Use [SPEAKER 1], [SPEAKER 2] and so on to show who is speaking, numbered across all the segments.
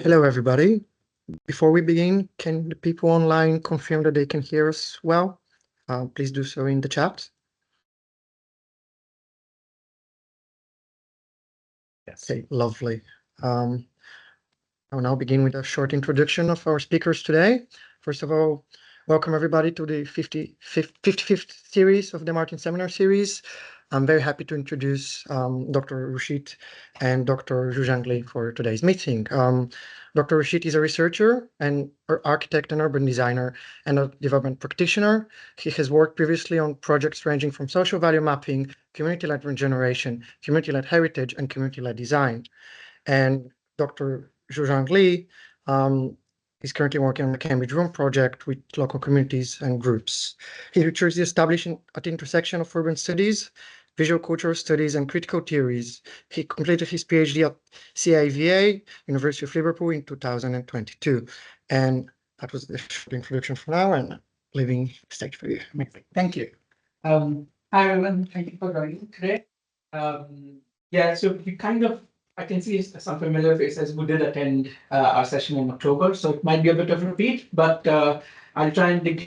[SPEAKER 1] Hello, everybody. Before we begin, can the people online confirm that they can hear us well? Please do so in the chat.
[SPEAKER 2] Yes.
[SPEAKER 1] Okay, lovely. I will now begin with a short introduction of our speakers today. First of all, welcome everybody to the 55th series of the Martin Seminar Series. I'm very happy to introduce Dr. Ruchit and Dr. Zhuozhang for today's meeting. Dr. Ruchit is a researcher and architect and urban designer and a development practitioner. He has worked previously on projects ranging from social value mapping, community-led regeneration, community-led heritage, and community-led design. And Dr. Zhuozhang is currently working on the Cambridge Room project with local communities and groups. His research is established at the intersection of urban studies, visual cultural studies, and critical theories. He completed his PhD at CIVA, University of Liverpool, in 2022. And that was the short introduction for now, and leaving the stage for you.
[SPEAKER 3] Thank you. Hi, everyone. Thank you for joining today. So you I can see some familiar faces who did attend our session in October, so it might be a bit of a repeat, but I'll try and dig.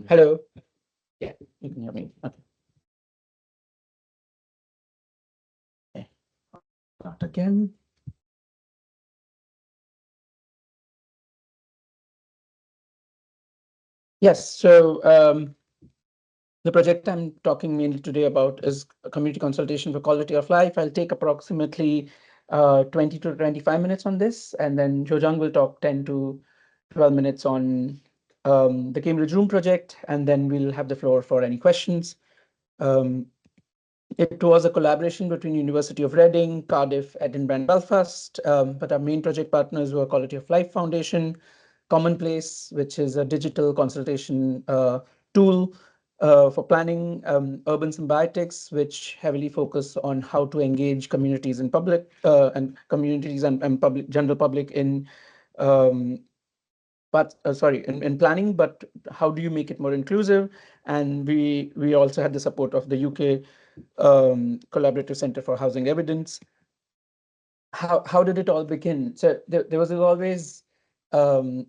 [SPEAKER 3] Hello. Yeah, you can hear me. Okay. Not again. Yes, so the project I'm talking mainly today about is a community consultation for quality of life. I'll take approximately 20 to 25 minutes on this, and then Zhuozhang will talk 10 to 12 minutes on the Cambridge Room project, and then we'll have the floor for any questions. It was a collaboration between University of Reading, Cardiff, Edinburgh, and Belfast, but our main project partners were Quality of Life Foundation, Commonplace, which is a digital consultation tool for planning, urban symbiotics, which heavily focus on how to engage communities in public and communities and public general public in in planning, but how do you make it more inclusive? And we also had the support of the UK Collaborative Center for Housing Evidence. How did it all begin? So there was always trying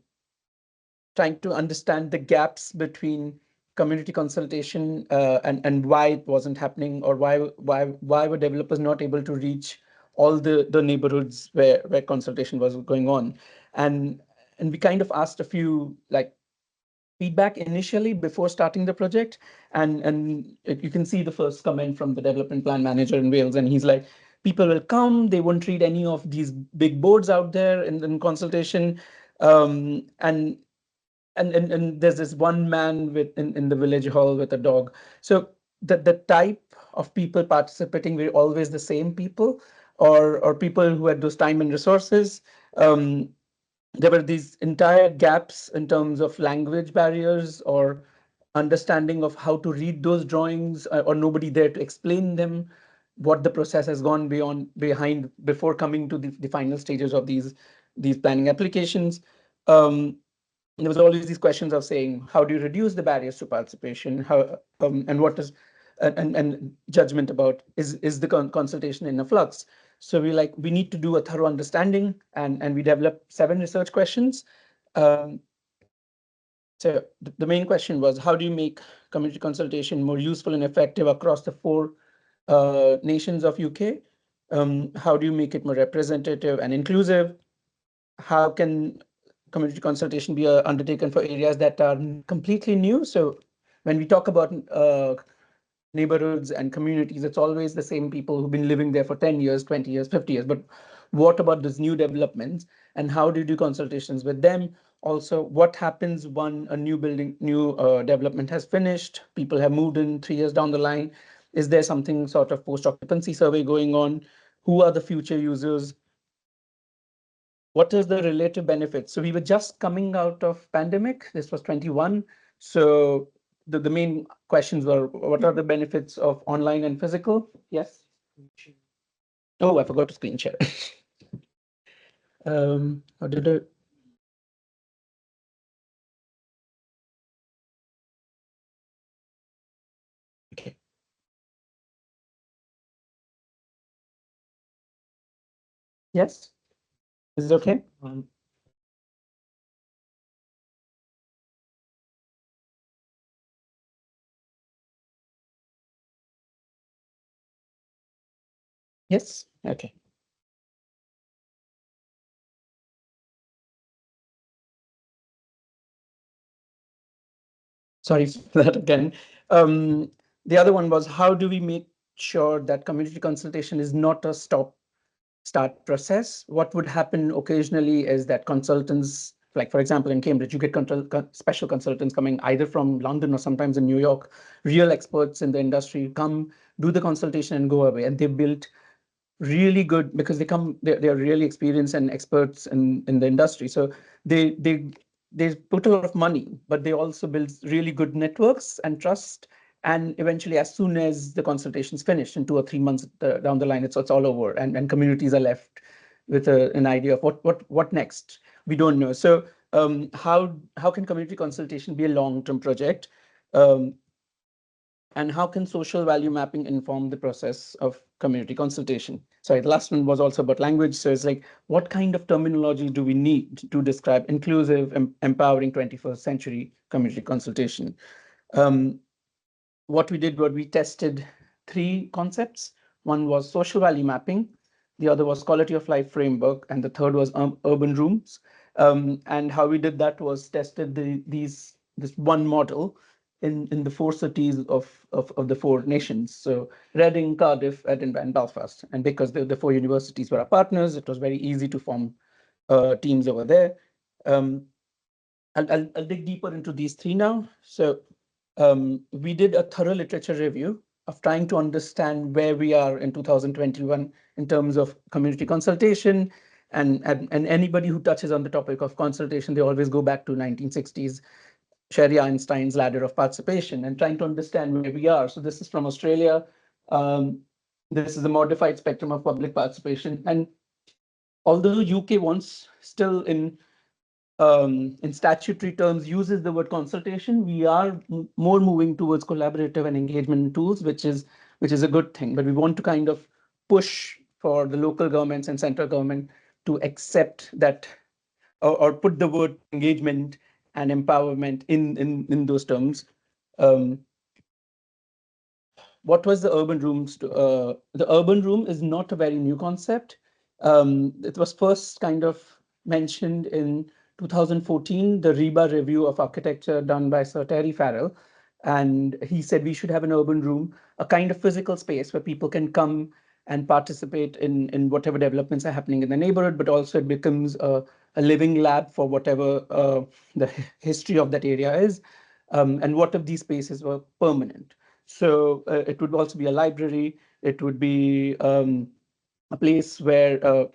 [SPEAKER 3] to understand the gaps between community consultation and why it wasn't happening, or why were developers not able to reach all the neighborhoods where consultation was going on. And we kind of asked a few feedback initially before starting the project, and you can see the first comment from the development plan manager in Wales, and he's like, people will come, they won't read any of these big boards out there in consultation, and there's this one man in the village hall with a dog. So the type of people participating were always the same people, or people who had those time and resources. There were these entire gaps in terms of language barriers or understanding of how to read those drawings, or nobody there to explain them, what the process has gone behind before coming to the final stages of these planning applications. There was always these questions of saying, how do you reduce the barriers to participation? How and what is and judgment about is the consultation in a flux? So we need to do a thorough understanding, and we developed 7 research questions. So the main question was, how do you make community consultation more useful and effective across the 4 nations of UK? How do you make it more representative and inclusive? How can community consultation be undertaken for areas that are completely new? So when we talk about neighborhoods and communities, it's always the same people who've been living there for 10 years, 20 years, 50 years. But what about these new developments, and how do you do consultations with them? Also, what happens when a new development has finished, people have moved in 3 years down the line? Is there something sort of post-occupancy survey going on? Who are the future users? What is the relative benefits? So we were just coming out of pandemic. This was 21. So the main questions were, what are the benefits of online and physical? Yes. Oh, I forgot to screen share. How did it? Okay. Yes. Is it okay? Yes. Okay. Sorry for that again. The other one was, how do we make sure that community consultation is not a start process? What would happen occasionally is that consultants, like for example in Cambridge, you get special consultants coming either from London or sometimes in New York, real experts in the industry come, do the consultation and go away. And they built really good, because they're really experienced and experts in the industry. So they put a lot of money, but they also build really good networks and trust. And eventually, as soon as the consultation's finished, in 2 or 3 months down the line, it's all over, and communities are left with an idea of what next. We don't know. So how can community consultation be a long-term project? Um, and how can social value mapping inform the process of community consultation? Sorry, the last one was also about language. So it's like, what kind of terminology do we need to describe inclusive, empowering 21st century community consultation? Um, what we did was we tested 3 concepts. One was social value mapping, the other was quality of life framework, and the third was urban rooms. And how we did that was tested this one model in the 4 cities of the 4 nations. So Reading, Cardiff, Edinburgh, and Belfast. And because the 4 universities were our partners, it was very easy to form teams over there. I'll dig deeper into these 3 now. So we did a thorough literature review of trying to understand where we are in 2021 in terms of community consultation. And anybody who touches on the topic of consultation, they always go back to 1960s, Sherry Einstein's ladder of participation, and trying to understand where we are. So this is from Australia. This is a modified spectrum of public participation. And although UK wants still in statutory terms uses the word consultation, we are more moving towards collaborative and engagement tools, which is a good thing. But we want to kind of push for the local governments and central government to accept that, or put the word engagement and empowerment in those terms. What was the urban rooms? The urban room is not a very new concept. It was first kind of mentioned in 2014, the RIBA review of architecture done by Sir Terry Farrell. And he said we should have an urban room, a kind of physical space where people can come and participate in whatever developments are happening in the neighborhood, but also it becomes a living lab for whatever the history of that area is. And what if these spaces were permanent? So it would also be a library. It would be a place where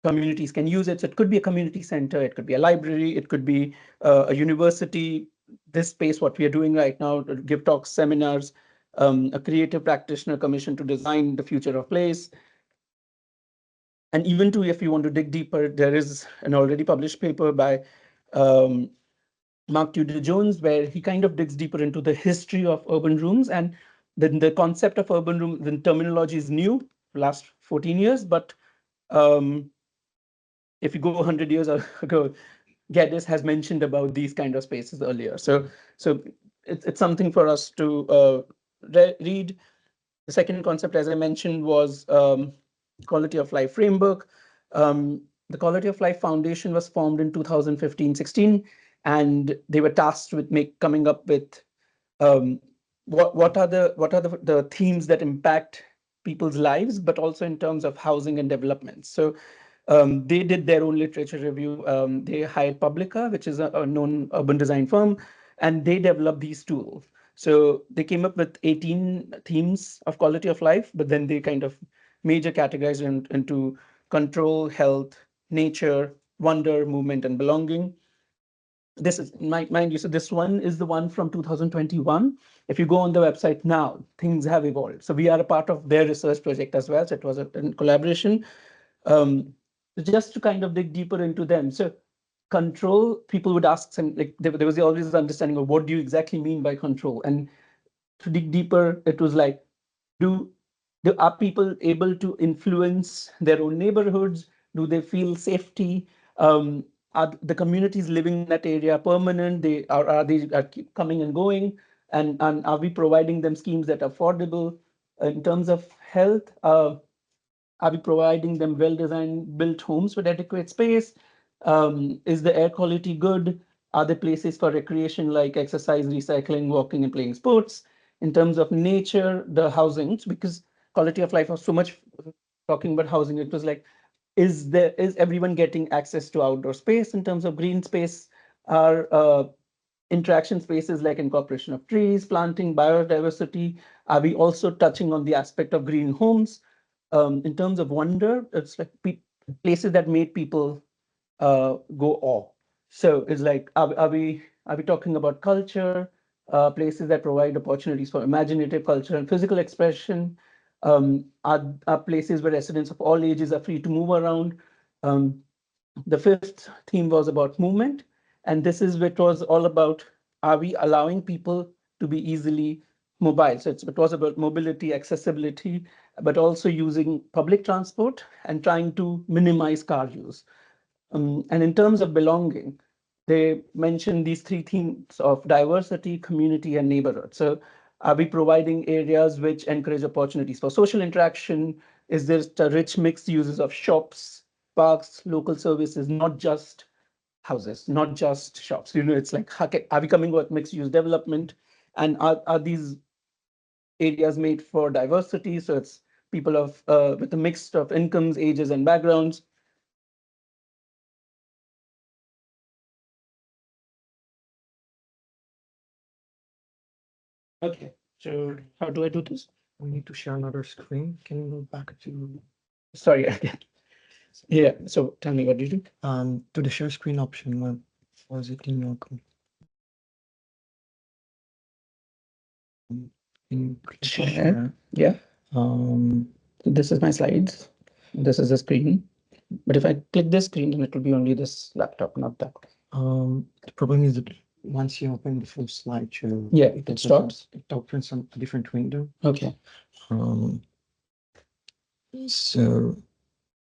[SPEAKER 3] communities can use it. So it could be a community center. It could be a library. It could be a university this space, what we are doing right now, to give talks, seminars, a creative practitioner commission to design the future of place. And even too, if you want to dig deeper, there is an already published paper by Mark Tudor Jones, where he kind of digs deeper into the history of urban rooms. And then the concept of urban room, the terminology is new, last 14 years, but if you go 100 years ago, Geddes has mentioned about these kind of spaces earlier. So it's something for us to read. The second concept, as I mentioned, was quality of life framework. The Quality of Life Foundation was formed in 2015-16, and they were tasked with coming up with what are the themes that impact people's lives, but also in terms of housing and development. So they did their own literature review. They hired Publica, which is a known urban design firm, and they developed these tools. So they came up with 18 themes of quality of life, but then they kind of major categorized into control, health, nature, wonder, movement, and belonging. This is, mind you, so this one is the one from 2021. If you go on the website now, things have evolved. So we are a part of their research project as well. So it was a collaboration. Just to kind of dig deeper into them. So control, people would ask some, like there was always this understanding of what do you exactly mean by control? And to dig deeper, it was like, are people able to influence their own neighborhoods? Do they feel safety? Are the communities living in that area permanent? Are they keep coming and going? And are we providing them schemes that are affordable? In terms of health, are we providing them well-designed built homes with adequate space? Is the air quality good? Are there places for recreation like exercise, recycling, walking, and playing sports? In terms of nature, the housing, because quality of life was so much talking about housing, it was like, is everyone getting access to outdoor space in terms of green space? Are interaction spaces like incorporation of trees, planting, biodiversity? Are we also touching on the aspect of green homes? In terms of wonder, it's like places that made people go awe. So it's like, are we talking about culture, places that provide opportunities for imaginative culture and physical expression? Are places where residents of all ages are free to move around? Um, the fifth theme was about movement, and this is what was all about, are we allowing people to be easily mobile? So it was about mobility, accessibility, but also using public transport and trying to minimize car use. And in terms of belonging, they mentioned these three themes of diversity, community, and neighborhood. So are we providing areas which encourage opportunities for social interaction? Is there a rich mixed uses of shops, parks, local services, not just houses, not just shops? It's like, are we coming with mixed use development? And are these areas made for diversity? So it's people with a mix of incomes, ages, and backgrounds. Okay, so how do I do this?
[SPEAKER 1] We need to share another screen. Can you go back to
[SPEAKER 3] Sorry, again. Yeah, so tell me, what do you do?
[SPEAKER 1] to the share screen option? What was it in your can you click
[SPEAKER 3] Share. Yeah. This is my slides. This is the screen. But if I click this screen, then it will be only this laptop, not that.
[SPEAKER 1] The problem is that once you open the full slideshow,
[SPEAKER 3] Yeah, it stops.
[SPEAKER 1] It opens a different window.
[SPEAKER 3] Okay.
[SPEAKER 1] So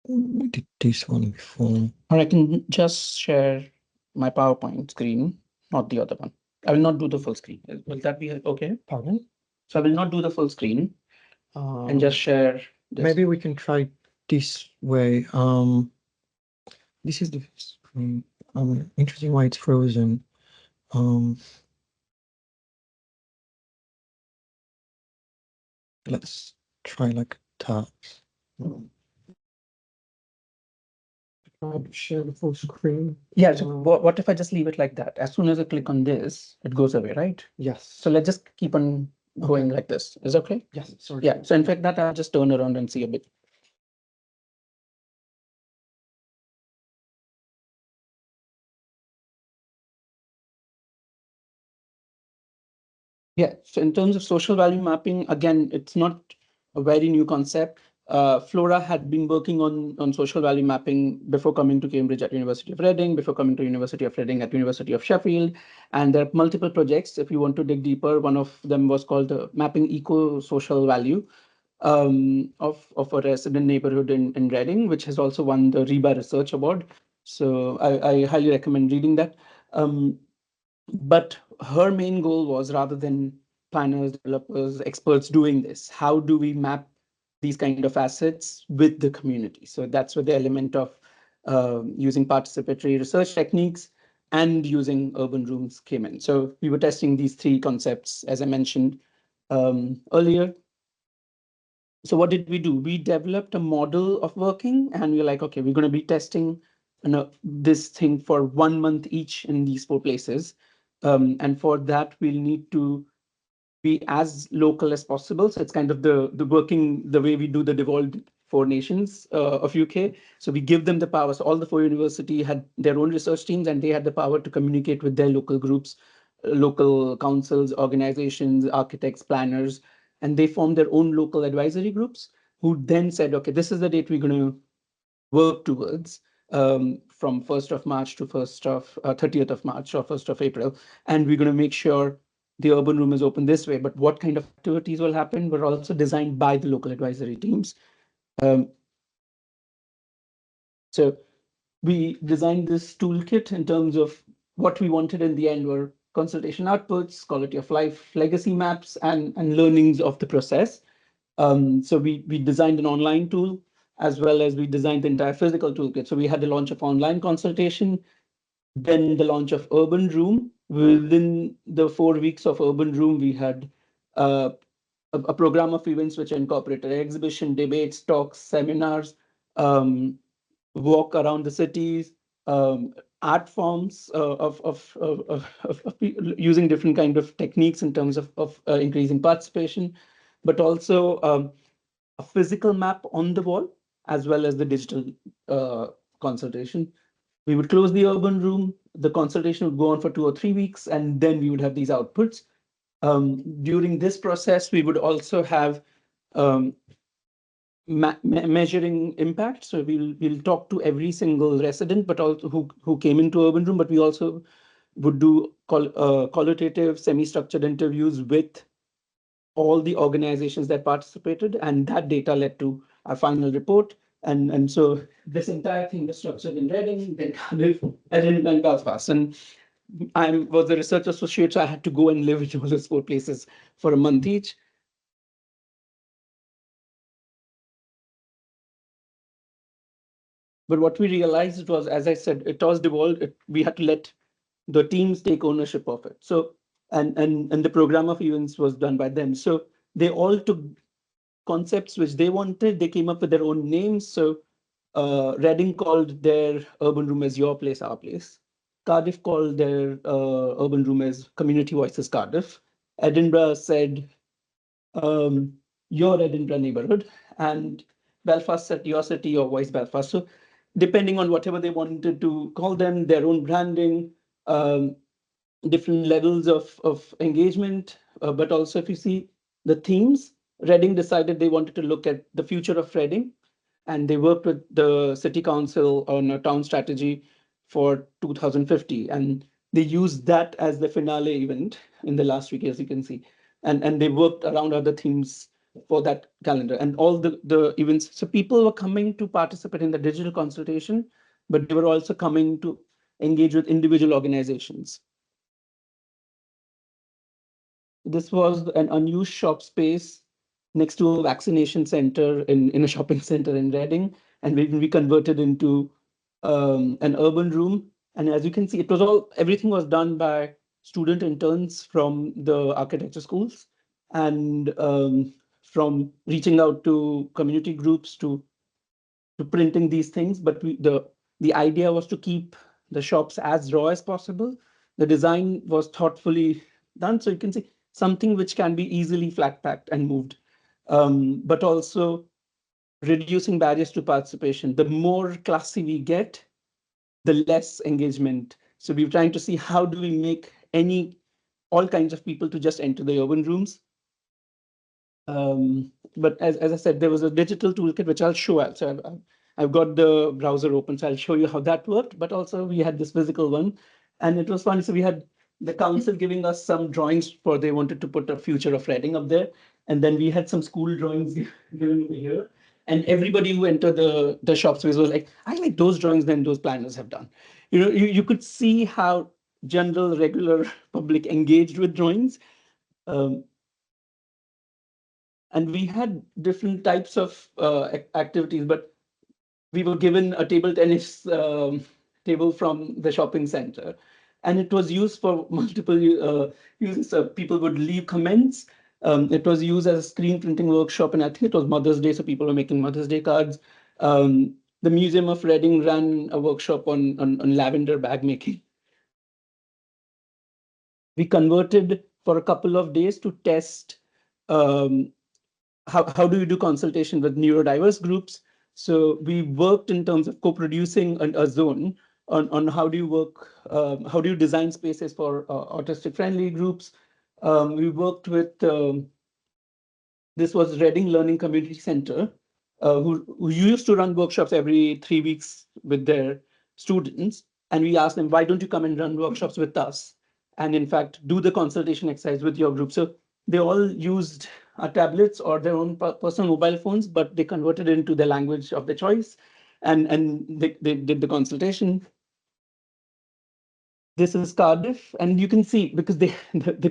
[SPEAKER 1] we did this one before.
[SPEAKER 3] Or I can just share my PowerPoint screen, not the other one. I will not do the full screen. Will that be okay?
[SPEAKER 1] Pardon?
[SPEAKER 3] So I will not do the full screen and just share this.
[SPEAKER 1] Maybe we can try this way. This is the screen. Interesting why it's frozen. Let's try like tabs. Try to share the full screen.
[SPEAKER 3] Yeah, so what if I just leave it like that? As soon as I click on this, it goes away, right?
[SPEAKER 1] Yes.
[SPEAKER 3] So let's just keep on going like this. Is that okay?
[SPEAKER 1] Yes. Sorry.
[SPEAKER 3] Yeah. So in fact, that I'll just turn around and see a bit. Yeah, so in terms of social value mapping, again, it's not a very new concept. Flora had been working on social value mapping before coming to Cambridge at University of Reading, before coming to University of Reading at University of Sheffield. And there are multiple projects. If you want to dig deeper, one of them was called Mapping Eco-Social Value of a resident neighborhood in Reading, which has also won the REBA Research Award. So I highly recommend reading that. But her main goal was, rather than planners, developers, experts doing this, how do we map these kind of assets with the community? So that's where the element of using participatory research techniques and using urban rooms came in. So we were testing these three concepts, as I mentioned earlier. So what did we do? We developed a model of working, and we're like, okay, we're going to be testing this thing for 1 month each in these four places. And for that, we'll need to be as local as possible. So it's kind of the working, the way we do the devolved four nations of UK. So we give them the power. So all the four university had their own research teams, and they had the power to communicate with their local groups, local councils, organizations, architects, planners, and they formed their own local advisory groups who then said, okay, this is the date we're going to work towards, from 1st of March to 30th of March or 1st of April. And we're going to make sure the urban room is open this way. But what kind of activities will happen were also designed by the local advisory teams. Um, so we designed this toolkit in terms of what we wanted in the end were consultation outputs, quality of life, legacy maps, and learnings of the process. So we designed an online tool, as well as we designed the entire physical toolkit. So we had the launch of online consultation, then the launch of Urban Room. Within the 4 weeks of Urban Room, we had uh, a program of events which incorporated exhibition, debates, talks, seminars, um, walk around the cities, art forms using different kind of techniques in terms of increasing participation, but also a physical map on the wall, as well as the digital consultation. We would close the urban room, the consultation would go on for 2 or 3 weeks, and then we would have these outputs. During this process, we would also have um, measuring impact. So we'll talk to every single resident, but also who came into urban room. But we also would do qualitative, semi-structured interviews with all the organizations that participated, and that data led to our final report. And so this entire thing was structured in Reading, then Cardiff, Edinburgh, and Belfast. And I was a research associate, so I had to go and live in all those four places for a month each. But what we realized was, as I said, it was devolved. We had to let the teams take ownership of it. So, and the program of events was done by them. So they all took concepts which they wanted. They came up with their own names. So Reading called their urban room as Your Place, Our Place. Cardiff called their urban room as Community Voices Cardiff. Edinburgh said Your Edinburgh Neighborhood, and Belfast said Your City, Your Voice, Belfast. So depending on whatever they wanted to call them, their own branding, um, different levels of engagement, but also if you see the themes, Reading decided they wanted to look at the future of Reading, and they worked with the city council on a town strategy for 2050, and they used that as the finale event in the last week, as you can see, and they worked around other themes for that calendar and all the events. So people were coming to participate in the digital consultation, but they were also coming to engage with individual organizations. This was an unused shop space next to a vaccination center in a shopping center in Reading, and we converted into an urban room. And as you can see, it was everything was done by student interns from the architecture schools, and from reaching out to community groups to printing these things. But the idea was to keep the shops as raw as possible. The design was thoughtfully done, so you can see something which can be easily flat packed and moved, but also reducing barriers to participation. The more classy we get, the less engagement. So we're trying to see how do we make any all kinds of people to just enter the urban rooms. But as I said, there was a digital toolkit, which I'll show. So I've got the browser open, so I'll show you how that worked. But also we had this physical one, and it was funny. So we had the council giving us some drawings for they wanted to put a future of Reading up there, and then we had some school drawings given over here. And everybody who entered the shop space was like, I like those drawings than those planners have done. You could see how general, regular public engaged with drawings. And we had different types of activities, but we were given a table tennis table from the shopping center, and it was used for multiple uses. People would leave comments. It was used as a screen printing workshop, and I think it was Mother's Day, so people were making Mother's Day cards. The Museum of Reading ran a workshop on lavender bag making. We converted for a couple of days to test how do you do consultation with neurodiverse groups. So we worked in terms of co-producing a zone on how do you work, how do you design spaces for autistic friendly groups. We worked with, this was Reading Learning Community Center, who used to run workshops every 3 weeks with their students. And we asked them, why don't you come and run workshops with us? And in fact, do the consultation exercise with your group. So they all used tablets or their own personal mobile phones, but they converted it into the language of their choice. And they did the consultation. This is Cardiff, and you can see because the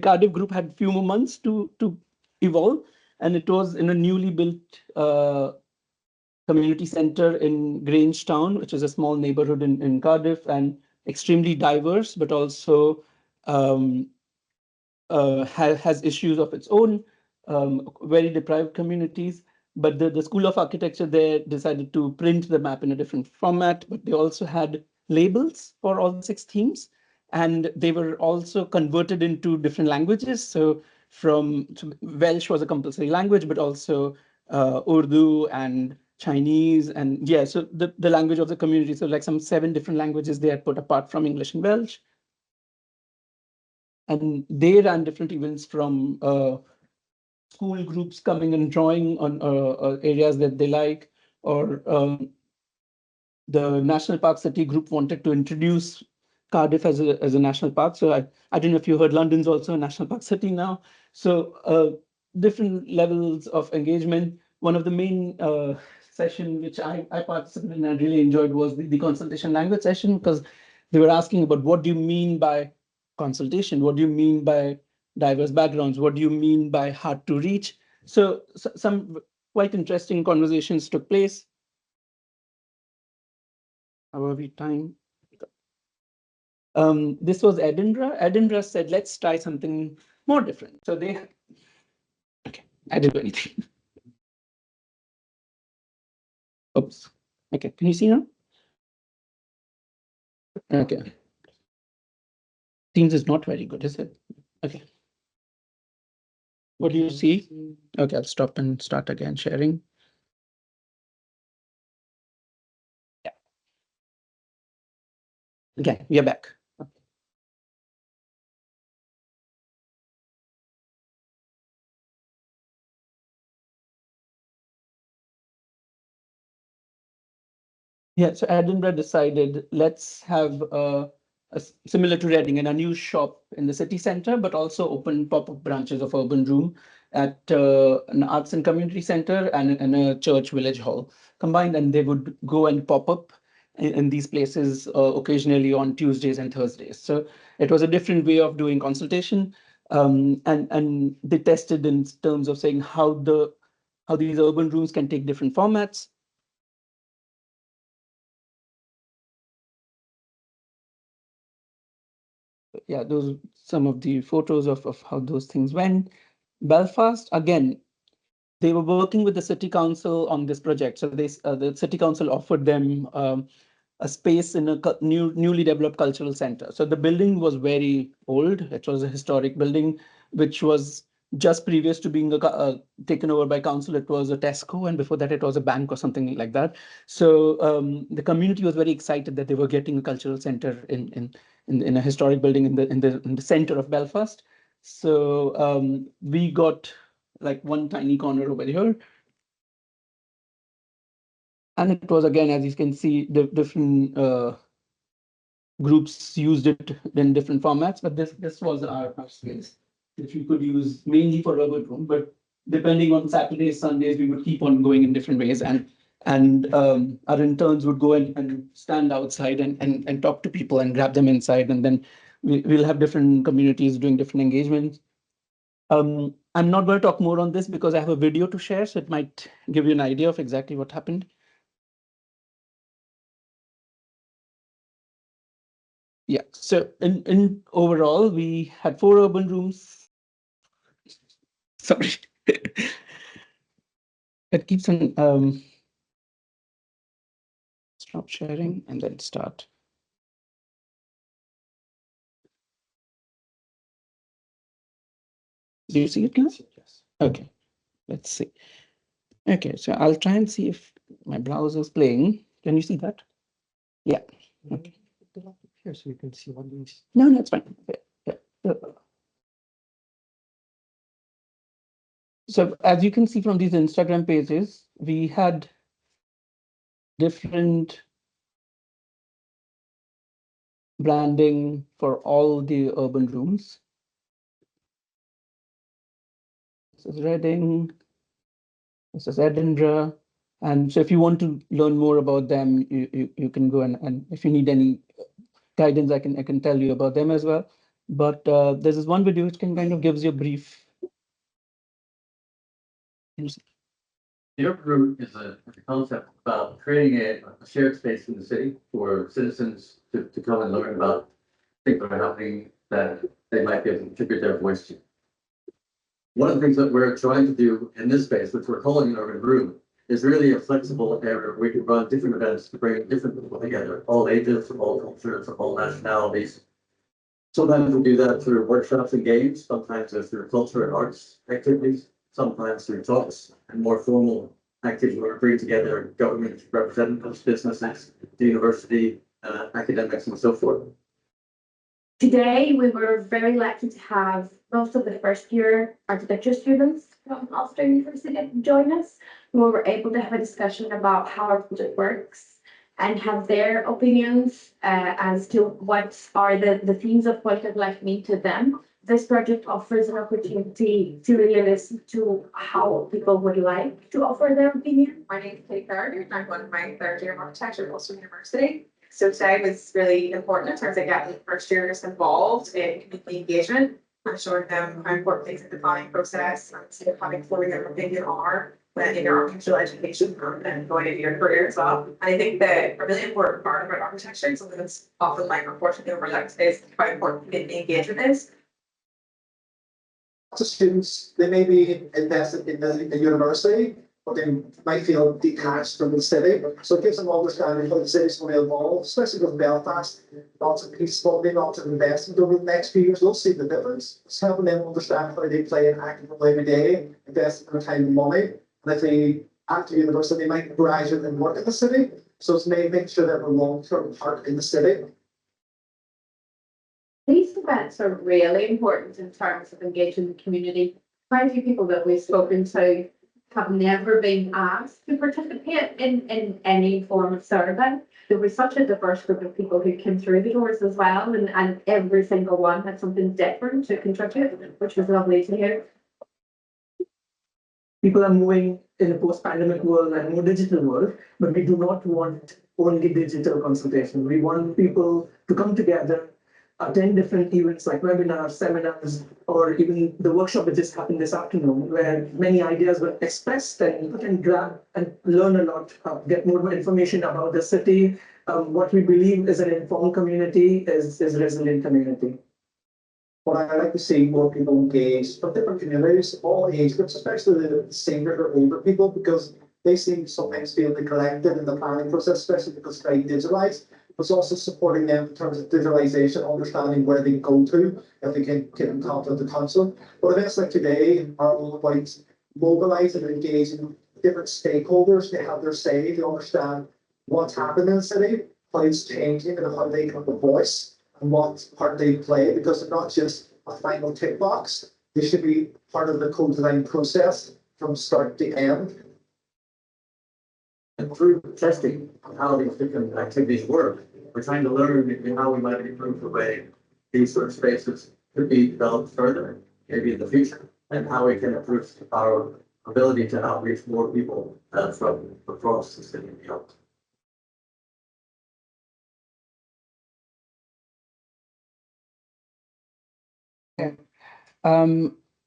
[SPEAKER 3] Cardiff group had few more months to evolve, and it was in a newly built community center in Grangetown, which is a small neighborhood in Cardiff, and extremely diverse, but also has issues of its own, very deprived communities. But the School of Architecture there decided to print the map in a different format, but they also had labels for all the 6 themes, and they were also converted into different languages. So Welsh was a compulsory language, but also Urdu and Chinese, and yeah, so the language of the community. So like some 7 different languages they had put apart from English and Welsh. And they ran different events from school groups coming and drawing on areas that they like, or the National Park City group wanted to introduce Cardiff as a national park. So I don't know if you heard, London's also a national park city now. So different levels of engagement. One of the main session which I participated in and really enjoyed was the consultation language session, because they were asking about what do you mean by consultation? What do you mean by diverse backgrounds? What do you mean by hard to reach? So some quite interesting conversations took place. How are we time? This was Edinburgh. Edinburgh said, let's try something more different. So okay, I didn't do anything. Oops. Okay, can you see now? Okay. Teams is not very good, is it? Okay. What do you see? Okay, I'll stop and start again sharing. Yeah. Okay, we are back. Yeah, so Edinburgh decided, let's have similar to Reading, an unused shop in the city center, but also open pop-up branches of Urban Room at an arts and community center and a church village hall combined, and they would go and pop up in these places occasionally on Tuesdays and Thursdays. So it was a different way of doing consultation, and they tested in terms of saying how these urban rooms can take different formats. Yeah, those some of the photos of how those things went. Belfast, again, they were working with the city council on this project. So the city council offered them a space in a newly developed cultural center. So the building was very old. It was a historic building, which was just previous to being taken over by council. It was a Tesco, and before that it was a bank or something like that. So the community was very excited that they were getting a cultural center in a historic building in the center of Belfast. So we got like one tiny corner over here. And it was, again, as you can see, the different groups used it in different formats, but this was our space, which we could use mainly for rubber room, but depending on Saturdays, Sundays, we would keep on going in different ways. And our interns would go and stand outside and talk to people and grab them inside. And then we'll have different communities doing different engagements. I'm not going to talk more on this because I have a video to share, so it might give you an idea of exactly what happened. Yeah, so in overall, we had 4 urban rooms. Sorry. It keeps on stop sharing and then start. Do you see it now? Yes. Okay, let's see. Okay, so I'll try and see if my browser is playing. Can you see that? Yeah. Okay.
[SPEAKER 1] Here, so you can see what these.
[SPEAKER 3] No, that's fine. Yeah. So as you can see from these Instagram pages, we had different branding for all the urban rooms. This is Reading. This is Edinburgh. And so if you want to learn more about them, you can go and if you need any guidance, I can tell you about them as well. But there's this one video which can kind of gives you a brief.
[SPEAKER 2] The urban room is a concept about creating a shared space in the city for citizens to come and learn about things that are happening that they might be able to contribute their voice to. One of the things that we're trying to do in this space, which we're calling an urban room, is really a flexible area where we can run different events to bring different people together, all ages, from all cultures, from all nationalities. Sometimes we do that through workshops and games, sometimes it's through culture and arts activities, sometimes through talks and more formal activities where we bring together government representatives, businesses, the university, academics, and so forth.
[SPEAKER 4] Today, we were very lucky to have most of the first year architecture students from Ulster University join us. We were able to have a discussion about how our project works and have their opinions as to what are the themes of point of life mean to them. This project offers an opportunity to really listen to how people would like to offer their opinion.
[SPEAKER 5] My name is Kate Gardner. I'm one of my third year of architecture at Ulster University. So today was really important in terms of getting first years involved in community engagement and showing them how important things in the planning process and sort of having forming their opinion are when in your architectural education and going into your career as well. And I think that a really important part about architecture, something that's often like unfortunately overlooked, is how important community engagement is.
[SPEAKER 6] Lots of students, they may be invested in the university, but they might feel detached from the city. So it gives them understanding how the city's going to evolve, especially with Belfast. Lots of peace funding, lots of investment over the next few years. They'll see the difference. It's helping them understand how they play an active role every day, investing their time and money. And if they, after university, they might graduate and work in the city. So it's making sure that we're long-term part in the city.
[SPEAKER 4] These events are really important in terms of engaging the community. Quite a few people that we've spoken to have never been asked to participate in any form of survey. There was such a diverse group of people who came through the doors as well, and every single one had something different to contribute, which was lovely to hear.
[SPEAKER 3] People are moving in a post-pandemic world and more digital world, but we do not want only digital consultation. We want people to come together, attend different events like webinars, seminars, or even the workshop that just happened this afternoon, where many ideas were expressed and you can grab and learn a lot, get more information about the city. What we believe is an informed community is a resilient community.
[SPEAKER 6] What I like to see more people engaged from different communities, all age groups, especially the senior or older people, because they seem sometimes feel neglected in the planning process, especially because it's very digitalized. But it's also supporting them in terms of digitalization, understanding where they go to, if they can get in contact with the council. But events like today are all about mobilizing and engaging different stakeholders to have their say, to understand what's happening in the city, how it's changing, and how they can have a voice and what part they play, because they're not just a final tick box. This should be part of the co-design process from start to end.
[SPEAKER 2] And through testing of how these different activities work, we're trying to learn how we might improve the way these sort of spaces could be developed further, maybe in the future, and how we can improve our ability to outreach more people from across the city and beyond.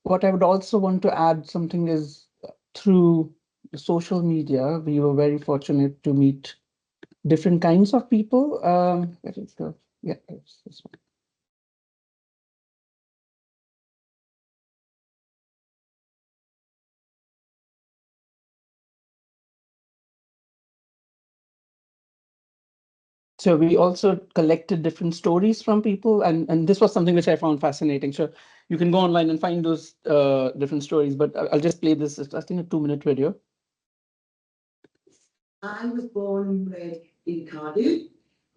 [SPEAKER 3] What I would also want to add something is through social media, we were very fortunate to meet different kinds of people. Where is the, yeah, it's this one. So we also collected different stories from people, and this was something which I found fascinating. So you can go online and find those different stories, but I'll just play this. It's, I think, a 2-minute video.
[SPEAKER 7] I was born and bred in Cardiff.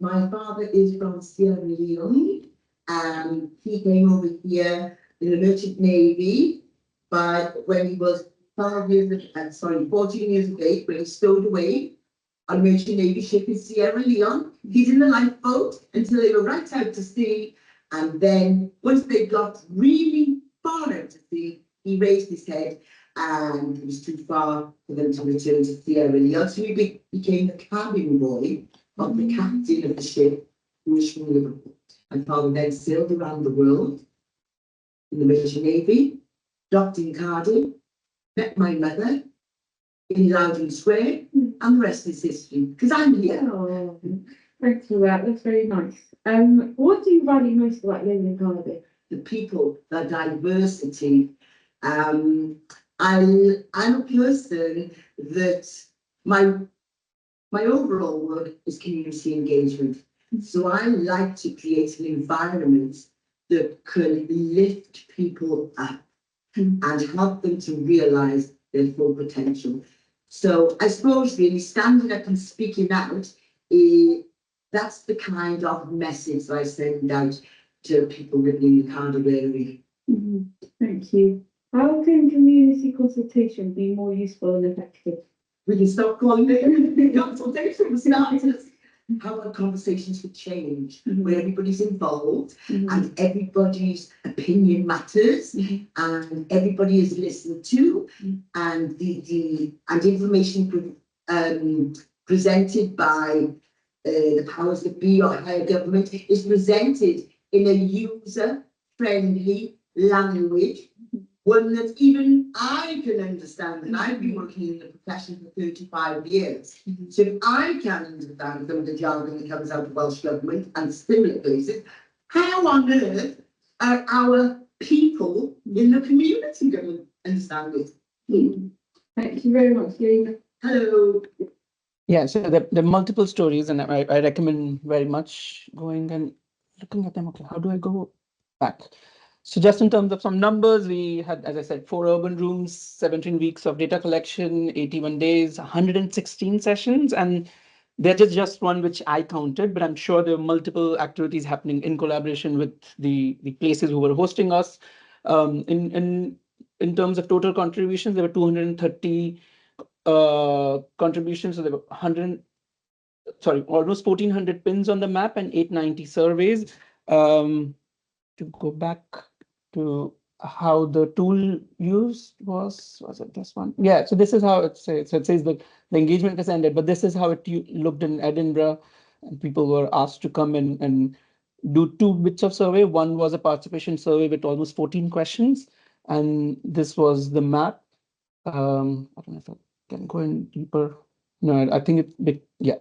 [SPEAKER 7] My father is from Sierra Leone, and he came over here in the Merchant Navy. But when he was 14 years of age, when he stowed away on a Merchant Navy ship in Sierra Leone, he's in the lifeboat until they were right out to sea. And then once they got really far out to sea, he raised his head, and it was too far for them to return to Sierra Leone. So he became the cabin boy of the captain of the ship, who was from Liverpool. My father then sailed around the world in the Merchant Navy, docked in Cardiff, met my mother in Loudon Square, and the rest is history, because I'm here.
[SPEAKER 4] Oh, thanks for that. That's very nice. What do you value most about living in Cardiff?
[SPEAKER 7] The people, the diversity. I'm a person that my overall work is community engagement. So I like to create an environment that can lift people up and help them to realise their full potential. So I suppose really standing up and speaking out, that's the kind of message that I send out to people living in the Cardiff area.
[SPEAKER 4] Thank you. How can community consultation be more useful and effective?
[SPEAKER 7] We can stop calling it consultation for starters. How our conversations would change, where everybody's involved and everybody's opinion matters and everybody is listened to, and the information presented by the powers that be or higher government is presented in a user-friendly language, one that even I can understand, and I've been working in the profession for 35 years. So if I can understand some of the jargon that comes out of Welsh Government and similar places, how on earth are our people in the community going to understand it?
[SPEAKER 4] Thank you very much, Lena.
[SPEAKER 7] Hello.
[SPEAKER 3] Yeah, so the multiple stories, and I recommend very much going and looking at them. Okay, how do I go back? So just in terms of some numbers, we had, as I said, 4 urban rooms, 17 weeks of data collection, 81 days, 116 sessions, and they're just one which I counted, but I'm sure there are multiple activities happening in collaboration with the places who were hosting us. In terms of total contributions, there were 230 contributions, so there were almost 1,400 pins on the map and 890 surveys. To go back to how the tool used was it this one? Yeah, so this is how it says. So it says that the engagement has ended, but this is how it looked in Edinburgh, and people were asked to come in and do 2 bits of survey. One was a participation survey with almost 14 questions, and this was the map. I don't know if I can go in deeper. No, I think it's yeah.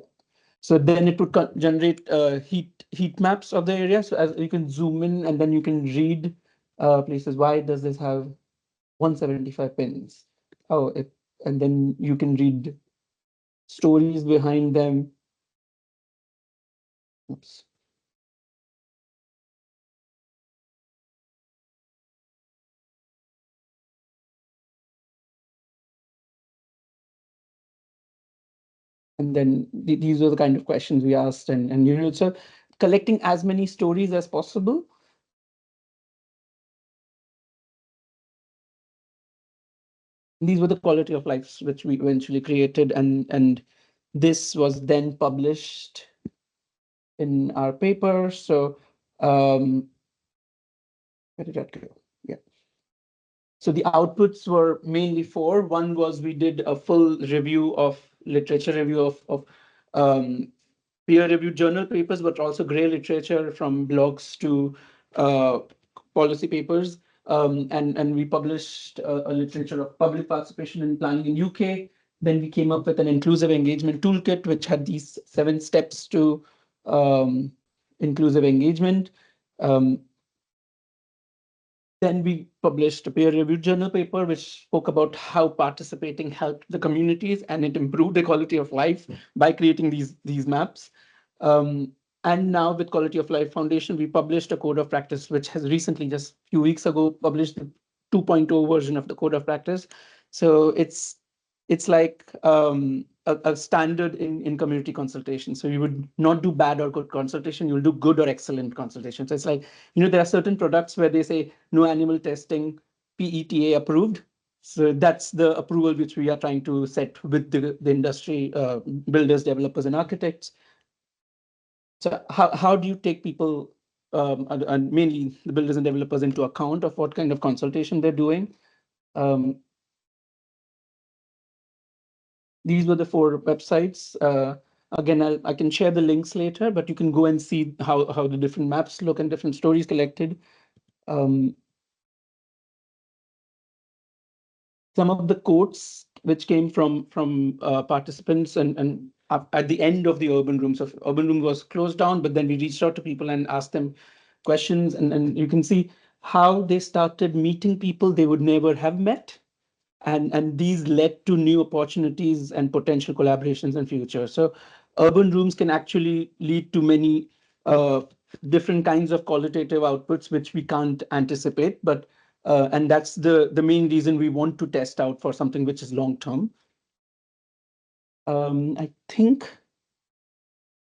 [SPEAKER 3] So then it would generate heat maps of the area. So as you can zoom in and then you can read places. Why does this have 175 pins? Oh, and then you can read stories behind them. Oops. And then these were the kind of questions we asked, and so collecting as many stories as possible. These were the quality of lives which we eventually created, and this was then published in our paper. So where did that go? Yeah. So the outputs were mainly four. One was we did a full review of literature review of peer-reviewed journal papers, but also grey literature from blogs to uh, policy papers. And we published a literature of public participation in planning in UK. Then we came up with an inclusive engagement toolkit, which had these 7 steps to inclusive engagement. Then we published a peer-reviewed journal paper, which spoke about how participating helped the communities and it improved the quality of life by creating these maps. And now with Quality of Life Foundation, we published a code of practice, which has recently, just a few weeks ago, published the 2.0 version of the code of practice. So it's like a standard in community consultation. So you would not do bad or good consultation, you'll do good or excellent consultation. So it's like, there are certain products where they say no animal testing, PETA approved. So that's the approval which we are trying to set with the industry, builders, developers, and architects. So how do you take people, and mainly the builders and developers, into account of what kind of consultation they're doing? These were the 4 websites. Again, I can share the links later, but you can go and see how the different maps look and different stories collected. Some of the quotes which came from participants and at the end of the urban room. So urban room was closed down, but then we reached out to people and asked them questions, and you can see how they started meeting people they would never have met. And these led to new opportunities and potential collaborations in future. So urban rooms can actually lead to many different kinds of qualitative outputs, which we can't anticipate. But and that's the main reason we want to test out for something which is long term. I think,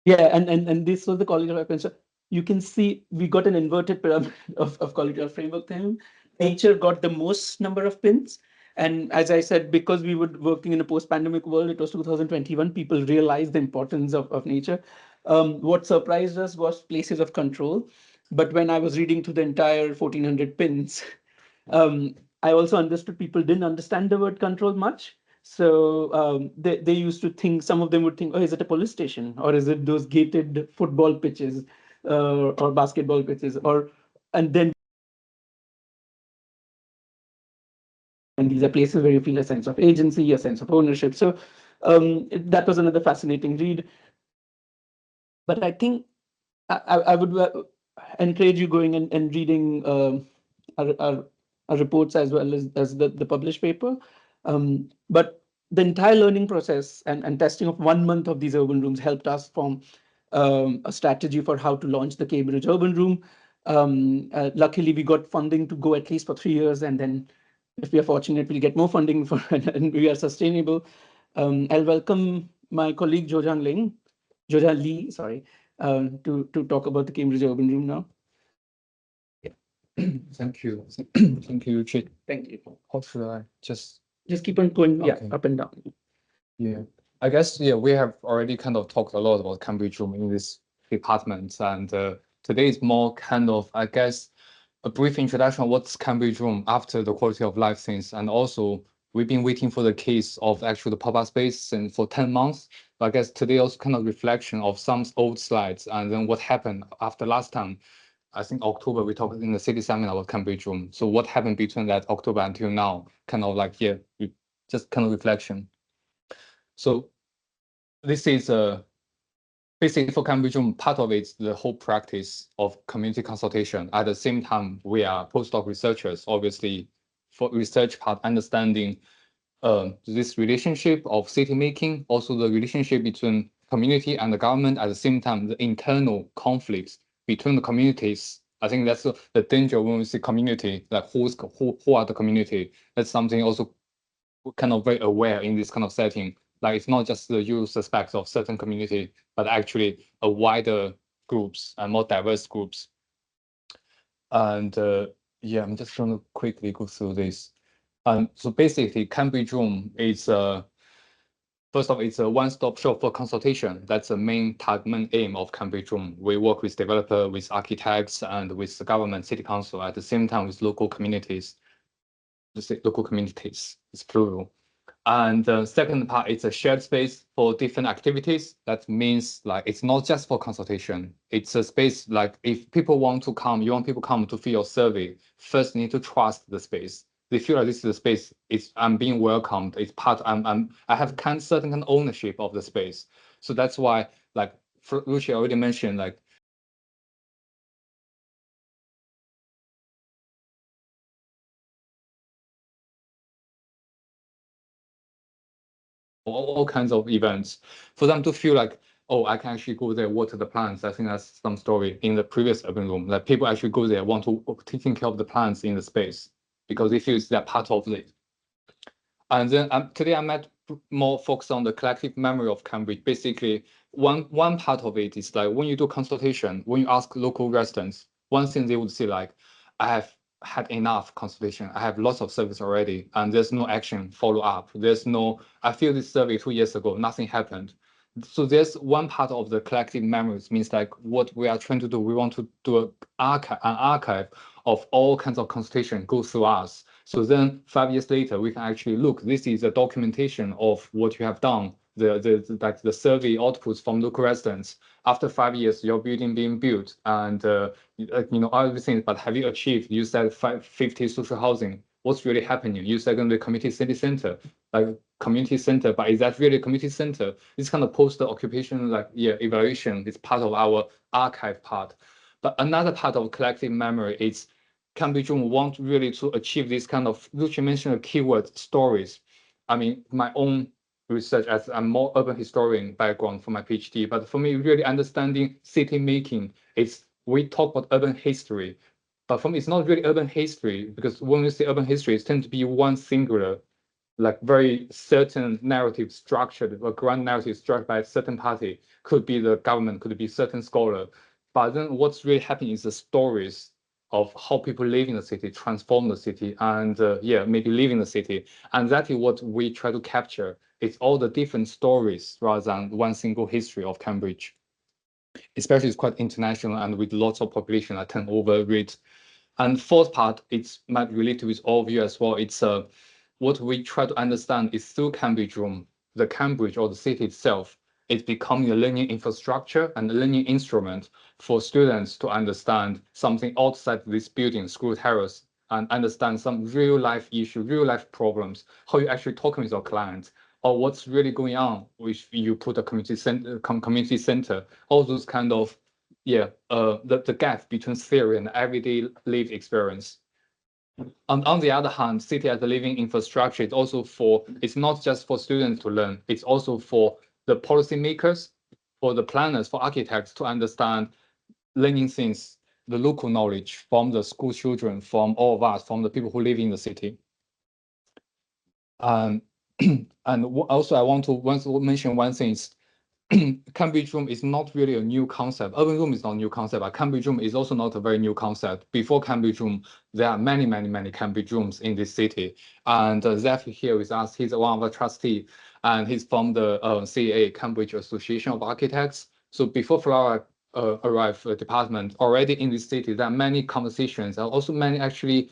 [SPEAKER 3] yeah, and this was the quality of life. So you can see we got an inverted pyramid of quality of framework theme. Nature got the most number of pins. And as I said, because we were working in a post-pandemic world, it was 2021, people realized the importance of nature. What surprised us was places of control. But when I was reading through the entire 1400 pins, I also understood people didn't understand the word control much. So they used to think, some of them would think, oh, is it a police station? Or is it those gated football pitches or basketball pitches? And then and these are places where you feel a sense of agency, a sense of ownership. So that was another fascinating read. But I think I would encourage you going and reading our reports as well as the published paper. But the entire learning process and testing of 1 month of these urban rooms helped us form a strategy for how to launch the Cambridge Urban Room. Luckily, we got funding to go at least for 3 years, and then if we are fortunate, we'll get more funding for and we are sustainable. I'll welcome my colleague Zhuozhang Li, sorry, to talk about the Cambridge Urban Room now.
[SPEAKER 8] Thank you. Thank you, Ruchit.
[SPEAKER 3] Thank you.
[SPEAKER 8] How should I just
[SPEAKER 3] keep on going
[SPEAKER 8] Okay.
[SPEAKER 3] up and down.
[SPEAKER 8] Yeah, I guess, yeah, we have already kind of talked a lot about Cambridge Room in this department, and today is more kind of, I guess, a brief introduction of what's Cambridge Room after the quality of life things, and also we've been waiting for the case of actually the pop-up space and for 10 months. But I guess today also kind of reflection of some old slides and then what happened after last time. I think October we talked in the city seminar about Cambridge Room. So what happened between that October until now? Kind of like, yeah, just kind of reflection. So this is basically for Cambridge Room, part of it's the whole practice of community consultation. At the same time, we are postdoc researchers, obviously, for research part, understanding this relationship of city making, also the relationship between community and the government, at the same time, the internal conflicts between the communities. I think that's the danger when we see community, like who are the community. That's something also kind of very aware in this kind of setting. Like it's not just the usual suspects of certain community, but actually a wider groups and more diverse groups. And yeah, I'm just trying to quickly go through this. So basically, Cambridge Room is first of all, it's a one-stop shop for consultation. That's the main aim of Cambridge Room. We work with developers, with architects, and with the government, city council, at the same time with local communities. Local communities, it's plural. And the second part is a shared space for different activities. That means like it's not just for consultation. It's a space like if people want to come, you want people come to fill your survey, first you need to trust the space. They feel like this is the space, I'm being welcomed, it's part, I have certain kind of ownership of the space. So that's why, like Ruchit already mentioned, like all kinds of events for them to feel like, oh, I can actually go there, water the plants. I think that's some story in the previous urban room, that people actually go there, want to taking care of the plants in the space because they feel it's that part of it. And then today I might more focus on the collective memory of Cambridge. Basically, one part of it is like when you do consultation, when you ask local residents, one thing they would say like, I have had enough consultation. I have lots of service already, and there's no action follow up. There's no, I filled this survey 2 years ago, nothing happened. So there's one part of the collective memories, means like what we are trying to do. We want to do an archive of all kinds of consultation go through us. So then 5 years later, we can actually look, this is a documentation of what you have done, the survey outputs from local residents. After 5 years, your building being built and everything, but have you achieved? You said 50 social housing. What's really happening? You said the community city center, like community center, but is that really a community center? This kind of post-occupation evaluation is part of our archive part. But another part of collective memory is Cambridge Room want really to achieve this kind of, Ruchit mentioned a keyword, stories. I mean, my own research, as I'm more urban historian background for my PhD, but for me, really understanding city making, we talk about urban history, but for me, it's not really urban history, because when we say urban history, it tends to be one singular, like very certain narrative structured, a grand narrative structured by a certain party, could be the government, could be certain scholar. But then what's really happening is the stories of how people live in the city, transform the city, and maybe live in the city. And that is what we try to capture. It's all the different stories rather than one single history of Cambridge. Especially it's quite international and with lots of population that turn over it. And fourth part, it's might relate with all of you as well. It's what we try to understand is through Cambridge Room, the Cambridge or the city itself is becoming a learning infrastructure and a learning instrument for students to understand something outside this building, school terrace, and understand some real life issue, real life problems, how you actually talking with your clients, or what's really going on if you put a community center, all those kind of the gap between theory and everyday lived experience. On the other hand, city as a living infrastructure is also it's not just for students to learn, it's also for the policymakers, for the planners, for architects to understand learning things, the local knowledge from the school children, from all of us, from the people who live in the city. And also I want to mention one thing is Cambridge Room is not really a new concept. Urban Room is not a new concept, but Cambridge Room is also not a very new concept. Before Cambridge Room, there are many, many, many Cambridge Rooms in this city. And Zeph here with us, he's one of the trustees, and he's from the CAA, Cambridge Association of Architects. So before Flora arrived department, already in this city, there are many conversations and also many actually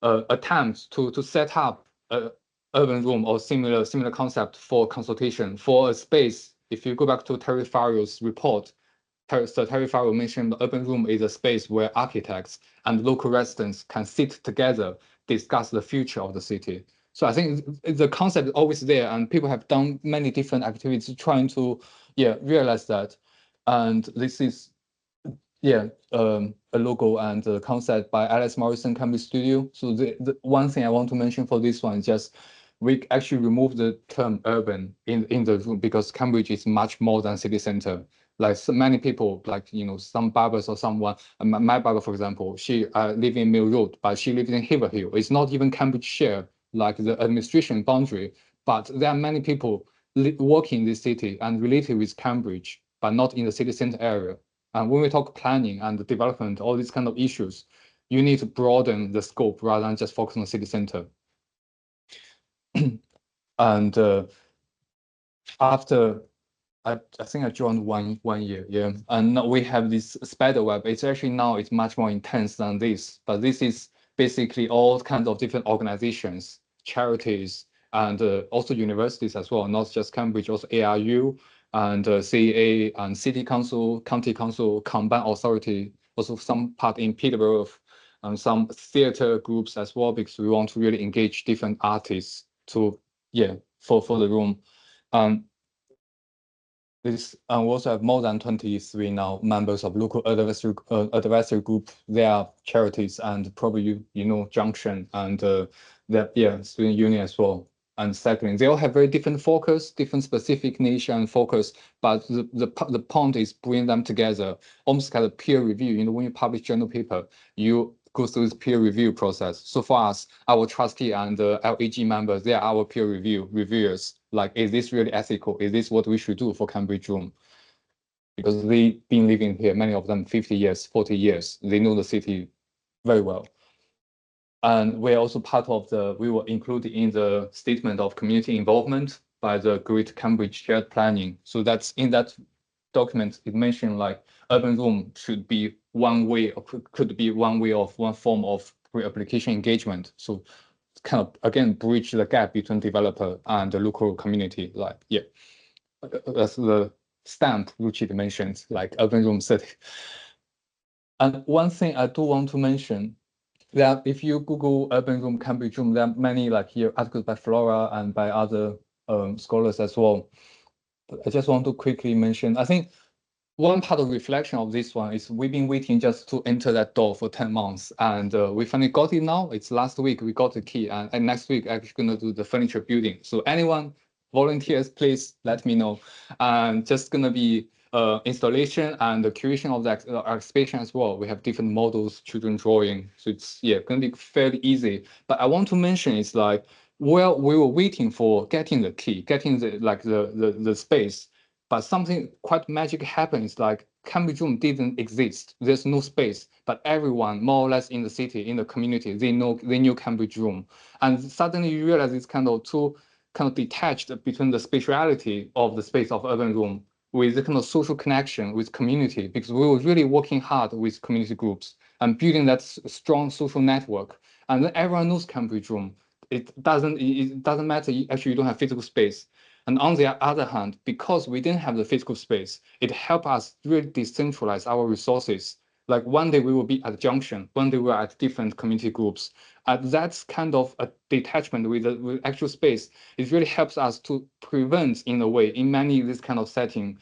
[SPEAKER 8] attempts to set up a urban room or similar concept for consultation for a space. If you go back to Terry Farrell's report, Terry Farrell mentioned the urban room is a space where architects and local residents can sit together, discuss the future of the city. So I think the concept is always there, and people have done many different activities trying to realize that. And this is a logo and a concept by Alex Morrison Cambridge Studio. So the one thing I want to mention for this one is just we actually remove the term urban in the room because Cambridge is much more than city center. Like so many people, like some barbers or someone, my barber for example, she live in Mill Road, but she lives in Haverhill. It's not even Cambridgeshire, like the administration boundary, but there are many people working in this city and related with Cambridge, but not in the city center area. And when we talk planning and development, all these kind of issues, you need to broaden the scope rather than just focus on the city center. And after I think I joined one year, yeah. And now we have this spider web. It's actually now it's much more intense than this, but this is basically all kinds of different organizations, charities, and also universities as well, not just Cambridge, also ARU and CEA and city council, county council, combined authority, also some part in Peterborough, and some theater groups as well, because we want to really engage different artists to, yeah, for the room. This we also have more than 23 now members of local advisory group. They are charities, and probably you know Junction and student union as well. And secondly, they all have very different focus, different specific niche and focus. But the point is bring them together, almost kind of peer review. You know, when you publish journal paper, you go through this peer review process. So for us, our trustee and the LAG members, they are our peer reviewers. Like, is this really ethical? Is this what we should do for Cambridge Room? Because they've been living here, many of them 50 years, 40 years. They know the city very well. And we're also part of we were included in the statement of community involvement by the Great Cambridge Shared Planning. So that's in that document, it mentioned like urban room should be one way, or could be one form of pre-application engagement. So kind of, again, bridge the gap between developer and the local community. Like, yeah, that's the stamp Ruchit mentioned, like urban room city. And one thing I do want to mention, that if you Google urban room, Cambridge room, there are many like here articles by Flora and by other scholars as well. But I just want to quickly mention, I think one part of reflection of this one is we've been waiting just to enter that door for 10 months, and we finally got it now. It's last week we got the key, and next week actually gonna do the furniture building. So anyone volunteers, please let me know. And just gonna be installation and the curation of that exhibition as well. We have different models, children drawing, so it's gonna be fairly easy. But I want to mention is like, well, we were waiting for getting the key, getting the space. But something quite magic happens, like Cambridge Room didn't exist. There's no space, but everyone more or less in the city, in the community, they knew Cambridge Room. And suddenly you realize it's kind of too detached between the spatiality of the space of urban room with the kind of social connection with community, because we were really working hard with community groups and building that strong social network. And then everyone knows Cambridge Room. It doesn't matter, actually you don't have physical space. And on the other hand, because we didn't have the physical space, it helped us really decentralize our resources. Like one day we will be at Junction, one day we're at different community groups. And that's kind of a detachment with actual space. It really helps us to prevent, in a way, in many this kind of setting,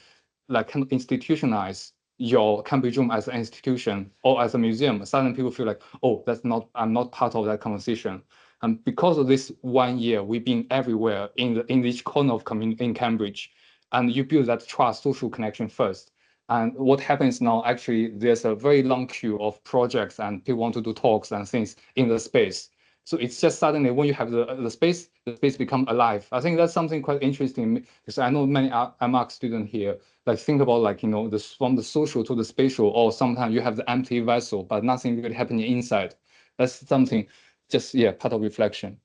[SPEAKER 8] like kind of institutionalize your Cambridge Room as an institution or as a museum. Suddenly people feel like, oh, I'm not part of that conversation. And because of this 1 year, we've been everywhere in each corner of community in Cambridge, and you build that trust, social connection first. And what happens now, actually, there's a very long queue of projects and people want to do talks and things in the space. So it's just suddenly when you have the space become alive. I think that's something quite interesting, because I know many MArch students here, like think about like, you know, from the social to the spatial, or sometimes you have the empty vessel, but nothing really happening inside. That's something just, part of reflection.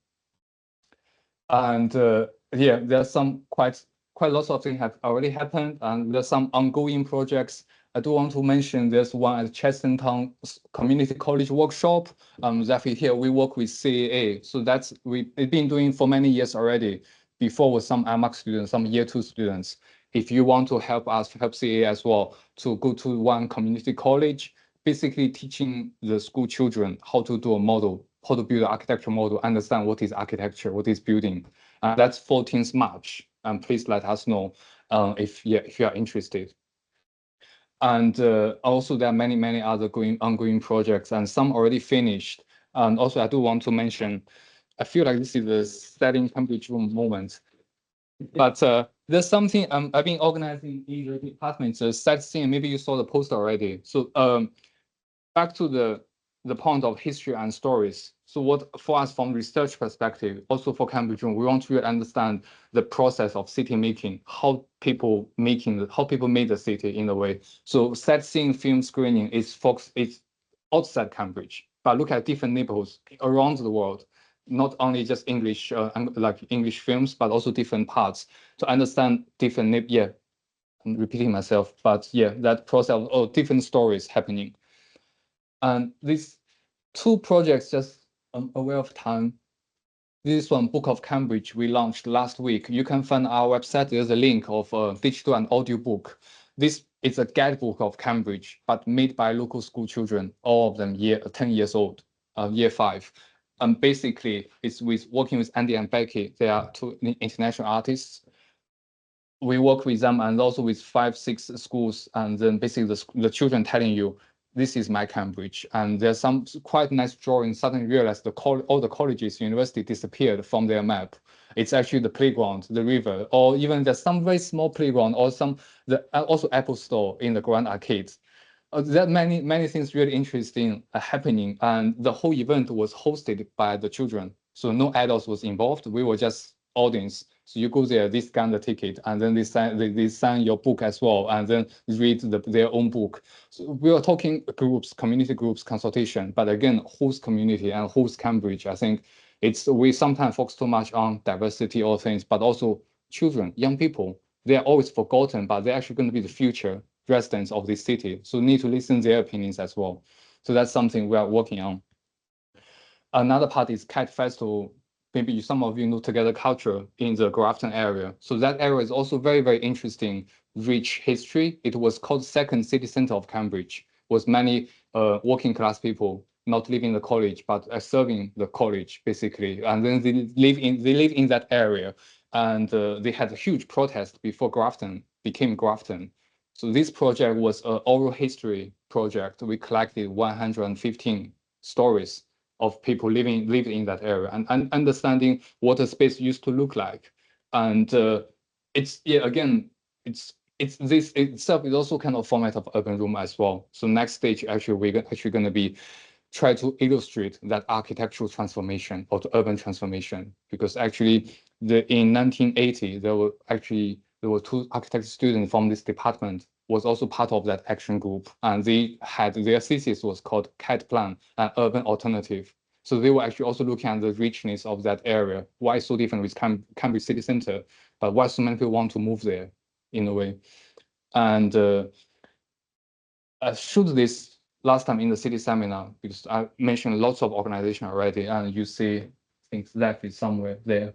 [SPEAKER 8] And there's some quite lots of things have already happened, and there's some ongoing projects. I do want to mention there's one at Chesterton Community College workshop. That here we work with CAA. So we've been doing for many years already. Before with some MArch students, some year 2 students. If you want to help us, help CAA as well, to go to one community college, basically teaching the school children how to do a model, how to build an architecture model, understand what is architecture, what is building. That's 14th March. And please let us know if you are interested. And also there are many other ongoing projects, and some already finished. And also I do want to mention, I feel like this is the setting Cambridge Room moment. But there's something I've been organizing in the department, sightseeing. Maybe you saw the poster already. So back to the point of history and stories. So what for us from research perspective, also for Cambridge Room, we want to understand the process of city making, how people made the city in a way. So sightseeing film screening is outside Cambridge, but look at different neighborhoods around the world. not only just English, like English films, but also different parts to understand different, yeah, I'm repeating myself, but yeah, that process of different stories happening. And these two projects, just aware of time. This one, Book of Cambridge, we launched last week. You can find our website. There's a link of a digital and audio book. This is a guidebook of Cambridge, but made by local school children, all of them 10 years old, year 5. And basically, it's working with Andy and Becky. They are two international artists. We work with them and also with 5, 6 schools. And then basically the children telling you, this is my Cambridge. And there's some quite nice drawings. Suddenly realized all the colleges, university disappeared from their map. It's actually the playground, the river, or even there's some very small playground or also Apple Store in the Grand Arcades. There are many things really interesting happening. And the whole event was hosted by the children. So no adults was involved. We were just audience. So you go there, they scan the ticket, and then they sign your book as well, and then read their own book. So we are talking groups, community groups, consultation, but again, whose community and whose Cambridge? I think we sometimes focus too much on diversity or things, but also children, young people. They are always forgotten, but they're actually going to be the future residents of this city. So need to listen to their opinions as well. So that's something we are working on. Another part is Kite Festival. Maybe some of you know Together Culture in the Grafton area. So that area is also very, very interesting, rich history. It was called second city center of Cambridge. Was many working class people not living in the college, but serving the college basically. And then they live in that area. And they had a huge protest before Grafton became Grafton. So this project was an oral history project. We collected 115 stories of people living in that area and understanding what a space used to look like. And it's this itself is also kind of format of urban room as well. So next stage, actually, we're actually going to be try to illustrate that architectural transformation or the urban transformation, because actually in 1980, there were 2 architecture students from this department was also part of that action group, and they had their thesis was called Kite Plan, an urban alternative. So they were actually also looking at the richness of that area. Why it's so different with Cambridge City Center, but why so many people want to move there in a way. And I showed this last time in the city seminar because I mentioned lots of organizations already, and you see things left is somewhere there.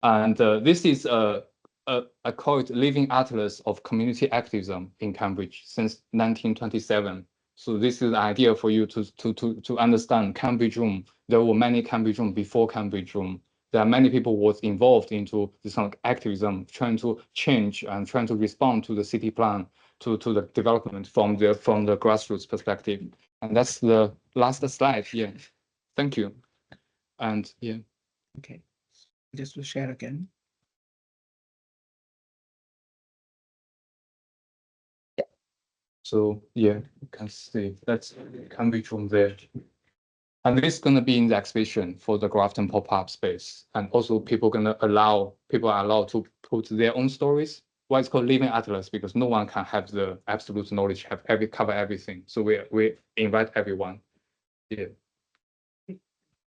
[SPEAKER 8] This is I call it Living Atlas of Community Activism in Cambridge since 1927. So this is the idea for you to understand Cambridge Room. There were many Cambridge Room before Cambridge Room. There are many people was involved into this kind of activism, trying to change and trying to respond to the city plan, to the development from the grassroots perspective. And that's the last slide here. Thank you. And yeah.
[SPEAKER 3] Okay, just to share again.
[SPEAKER 8] So yeah, you can see that's Cambridge from there. And this is going to be in the exhibition for the Grafton pop-up space. And also people are allowed to put their own stories. Why it's called Living Atlas, because no one can have the absolute knowledge, cover everything. So we invite everyone. Yeah.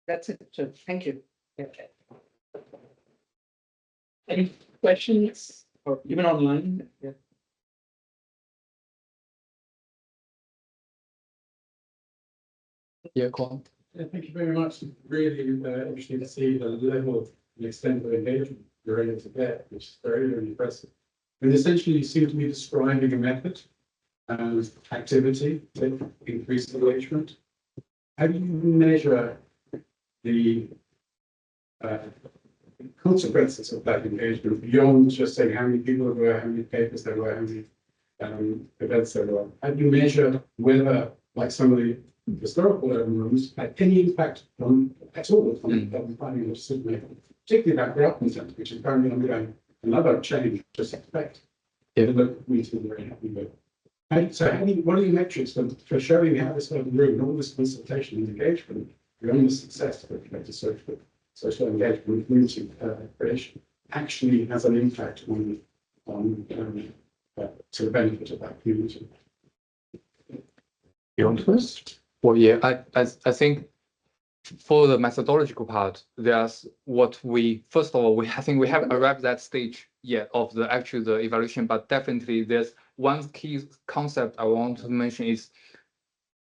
[SPEAKER 3] That's it. So thank you. Okay. Any questions or even online? Yeah.
[SPEAKER 8] Yeah, cool.
[SPEAKER 9] Yeah, thank you very much. Really interesting to see the level and extent of engagement you're able to get, which is very, very impressive. And essentially, you seem to be describing a method and activity that increases engagement. How do you measure the consequences of that engagement beyond just saying how many people there were, how many papers there were, how many events there were? How do you measure whether, like some of the historical urban rooms, had any impact on at all on planning of Sydney, particularly about Grafton Centre, which is currently undergoing another change, just expect.
[SPEAKER 8] Yeah.
[SPEAKER 9] The meeting very happy with. What are your metrics for showing how this urban room and all this consultation and engagement, beyond the success of the social engagement, community creation, actually has an impact on to the benefit of that community?
[SPEAKER 8] You want first? Well, yeah, I think for the methodological part, there's what we, first of all, I think we haven't arrived at that stage yet of the evaluation, but definitely there's one key concept I want to mention is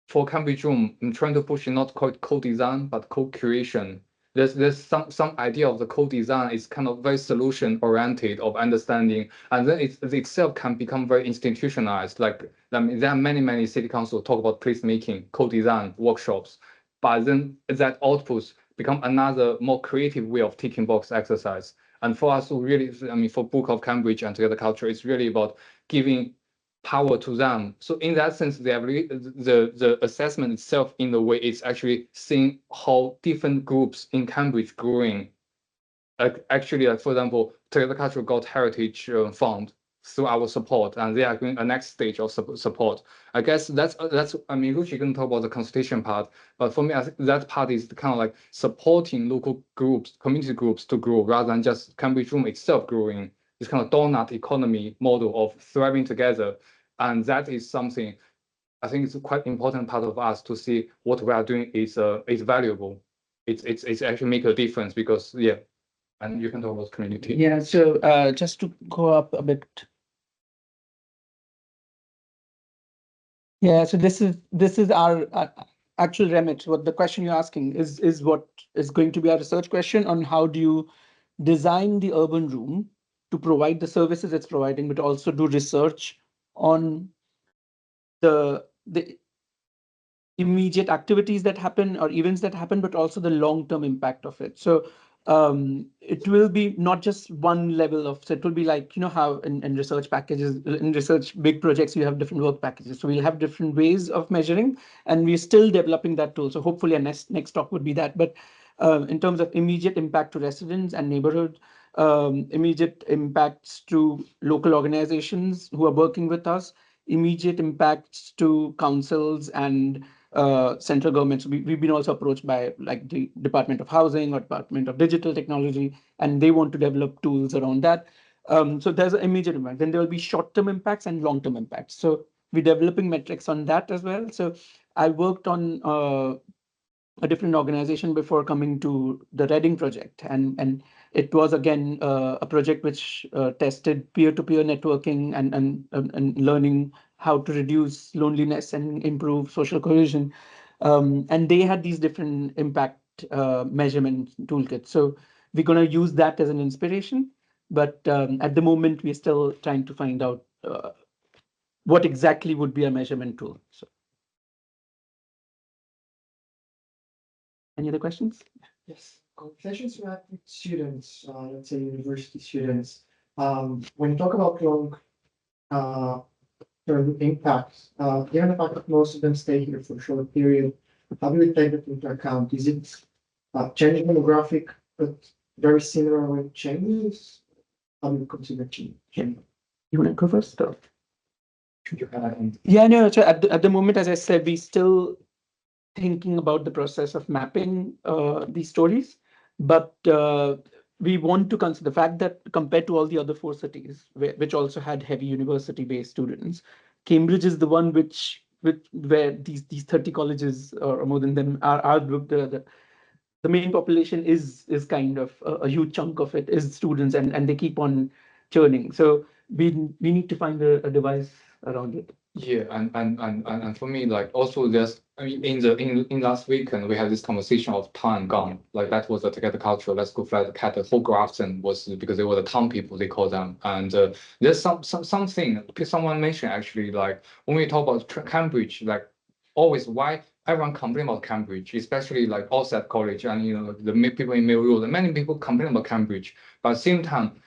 [SPEAKER 8] for Cambridge Room, I'm trying to push not called co-design, but co-creation. There's some idea of the co-design is kind of very solution oriented of understanding, and then it itself can become very institutionalized. Like I mean, there are many city councils talk about placemaking, co-design workshops, but then that outputs become another more creative way of ticking box exercise. And for us, really, I mean, for Book of Cambridge and Together Culture, it's really about giving power to them. So in that sense, the assessment itself, in a way, is actually seeing how different groups in Cambridge growing. Actually, like for example, Together Culture got Heritage Fund through our support, and they are going a next stage of support. I guess that's I mean, Ruchit can talk about the consultation part, but for me, I think that part is kind of like supporting local groups, community groups to grow rather than just Cambridge Room itself growing. This kind of donut economy model of thriving together. And that is something I think it's a quite important part of us to see what we are doing is valuable. It's actually make a difference because yeah, and you can talk about community.
[SPEAKER 3] Yeah, so just to go up a bit. Yeah, so this is our actual remit. What the question you're asking is what is going to be our research question on how do you design the urban room to provide the services it's providing, but also do research on the immediate activities that happen or events that happen, but also the long-term impact of it. So it will be not just one level of, so it will be like, you know, how in research packages, in research big projects, you have different work packages. So we'll have different ways of measuring, and we're still developing that tool. So hopefully our next talk would be that. But in terms of immediate impact to residents and neighborhood, immediate impacts to local organizations who are working with us, immediate impacts to councils and central governments. We've been also approached by like the Department of Housing or Department of Digital Technology, and they want to develop tools around that. So there's an immediate impact. Then there will be short-term impacts and long-term impacts. So we're developing metrics on that as well. So I worked on a different organization before coming to the Reading project, and it was again a project which tested peer-to-peer networking and learning how to reduce loneliness and improve social cohesion. And they had these different impact measurement toolkits. So we're going to use that as an inspiration. But at the moment, we're still trying to find out what exactly would be a measurement tool. So, any other questions?
[SPEAKER 1] Yes, conversations we have with students, let's say university students, when you talk about long term impacts, given the fact that most of them stay here for a short period, how do we take that into account? Is it changing demographic, but very similar with changes? How do you consider change?
[SPEAKER 3] You want to go first? Or?
[SPEAKER 1] Should you have
[SPEAKER 3] Yeah, no. So at the moment, as I said, we still thinking about the process of mapping these stories, but we want to consider the fact that compared to all the other four cities, which also had heavy university-based students, Cambridge is the one where these 30 colleges or more than them are the main population is kind of a huge chunk of it is students, and they keep on churning. So we need to find a device around it.
[SPEAKER 8] Yeah, and for me, like also there's, I mean, in last weekend we had this conversation of town gone. Like that was a Together Culture, Let's Go Fly the Cat. The whole Grafton was because they were the town people, they call them. And there's something someone mentioned actually, like when we talk about Cambridge, like always why everyone complain about Cambridge, especially like outside college and you know the people in Mill Road. Many people complain about Cambridge, but at the same time,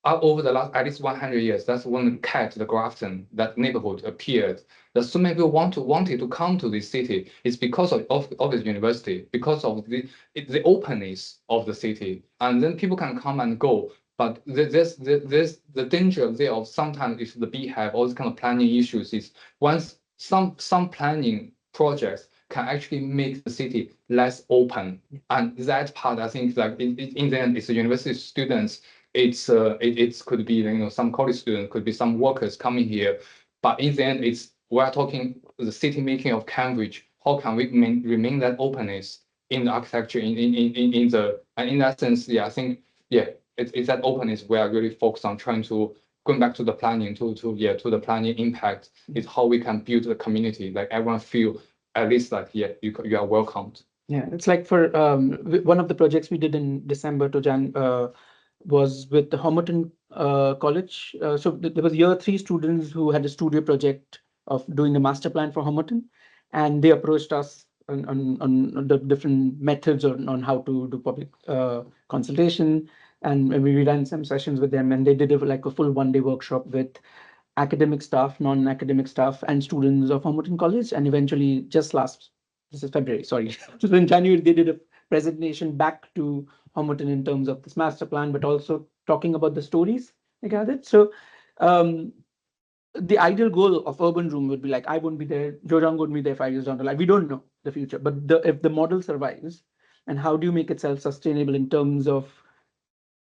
[SPEAKER 8] over the last at least 100 years, that's when CAT, the Grafton, that neighborhood appeared. That so many people wanted to come to this city. It's because of this university, because of the openness of the city, and then people can come and go. But there's the danger there of sometimes if the beehive, all these kind of planning issues is once some planning projects can actually make the city less open, and that part I think like in the end it's the university students. It could be, you know, some college students, could be some workers coming here, but in the end, we're talking the city making of Cambridge. How can we remain that openness? in the architecture, in that sense, yeah, I think, yeah, it's that openness where I really focus on trying to going back to the planning, to the planning impact is how we can build the community, like everyone feel at least like, yeah, you are welcomed.
[SPEAKER 3] Yeah, it's like for one of the projects we did in December to Jan was with the Homerton College. So there was year 3 students who had a studio project of doing a master plan for Homerton, and they approached us on the different methods on how to do public consultation, and we ran some sessions with them, and they did like a full 1-day workshop with academic staff, non-academic staff, and students of Homerton College, and eventually this is February, sorry. So in January, they did a presentation back to Homerton in terms of this master plan, but also talking about the stories they gathered. So the ideal goal of Urban Room would be like, I won't be there, Zhuozhang won't be there 5 years down the line. We don't know the future, but if the model survives, and how do you make it self-sustainable in terms of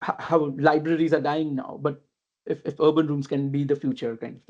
[SPEAKER 3] how libraries are dying now, but if urban rooms can be the future kind of thing.